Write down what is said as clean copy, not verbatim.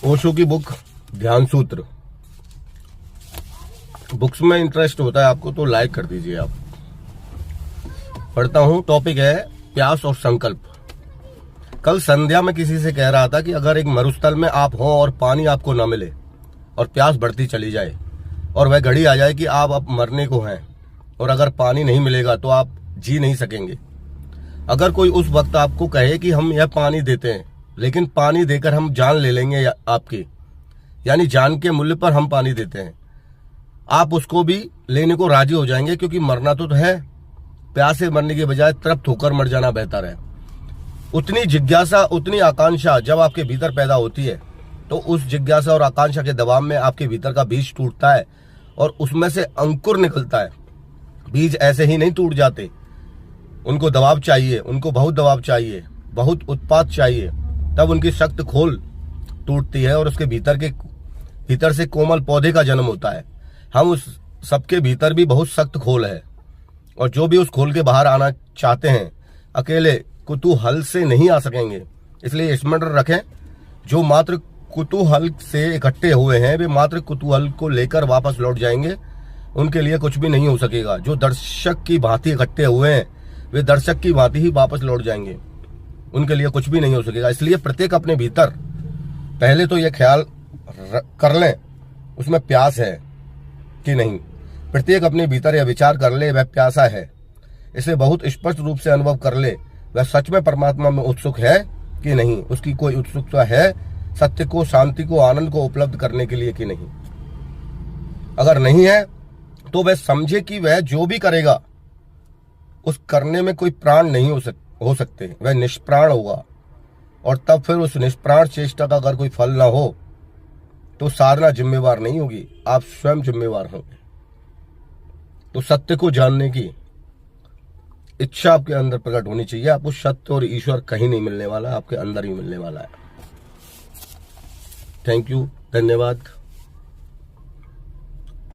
ओशो की बुक ध्यान सूत्र। बुक्स में इंटरेस्ट होता है आपको तो लाइक कर दीजिए आप। पढ़ता हूं। टॉपिक है प्यास और संकल्प। कल संध्या में किसी से कह रहा था कि अगर एक मरुस्थल में आप हो और पानी आपको न मिले और प्यास बढ़ती चली जाए और वह घड़ी आ जाए कि आप अब मरने को हैं और अगर पानी नहीं मिलेगा तो आप जी नहीं सकेंगे। अगर कोई उस वक्त आपको कहे कि हम यह पानी देते हैं लेकिन पानी देकर हम जान ले लेंगे आपकी, यानी जान के मूल्य पर हम पानी देते हैं, आप उसको भी लेने को राजी हो जाएंगे क्योंकि मरना तो है। प्यास से मरने के बजाय तृप्त होकर मर जाना बेहतर है। उतनी जिज्ञासा, उतनी आकांक्षा जब आपके भीतर पैदा होती है तो उस जिज्ञासा और आकांक्षा के दबाव में आपके भीतर का बीज टूटता है और उसमें से अंकुर निकलता है। बीज ऐसे ही नहीं टूट जाते, उनको दबाव चाहिए, उनको बहुत दबाव चाहिए, बहुत उत्पाद चाहिए, तब उनकी शक्त खोल टूटती है और उसके भीतर से कोमल पौधे का जन्म होता है। हम उस सबके भीतर भी बहुत सख्त खोल है और जो भी उस खोल के बाहर आना चाहते हैं अकेले कुतूहल से नहीं आ सकेंगे। इसलिए स्मरण रखें, जो मात्र कुतूहल से इकट्ठे हुए हैं वे मात्र कुतूहल को लेकर वापस लौट जाएंगे, उनके लिए कुछ भी नहीं हो सकेगा। जो दर्शक की भांति इकट्ठे हुए हैं वे दर्शक की भांति ही वापस लौट जाएंगे, उनके लिए कुछ भी नहीं हो सकेगा। इसलिए प्रत्येक अपने भीतर पहले तो यह ख्याल कर लें उसमें प्यास है कि नहीं। प्रत्येक अपने भीतर यह विचार कर ले वह प्यासा है, इसे बहुत स्पष्ट रूप से अनुभव कर ले वह सच में परमात्मा में उत्सुक है कि नहीं, उसकी कोई उत्सुकता है सत्य को, शांति को, आनंद को उपलब्ध करने के लिए कि नहीं। अगर नहीं है तो वह समझे कि वह जो भी करेगा उस करने में कोई प्राण नहीं हो सकते, वह निष्प्राण होगा। और तब फिर उस निष्प्राण चेष्टा का अगर कोई फल ना हो तो साधना जिम्मेवार नहीं होगी, आप स्वयं जिम्मेवार होंगे। तो सत्य को जानने की इच्छा आपके अंदर प्रकट होनी चाहिए। आपको सत्य और ईश्वर कहीं नहीं मिलने वाला, आपके अंदर ही मिलने वाला है। थैंक यू, धन्यवाद।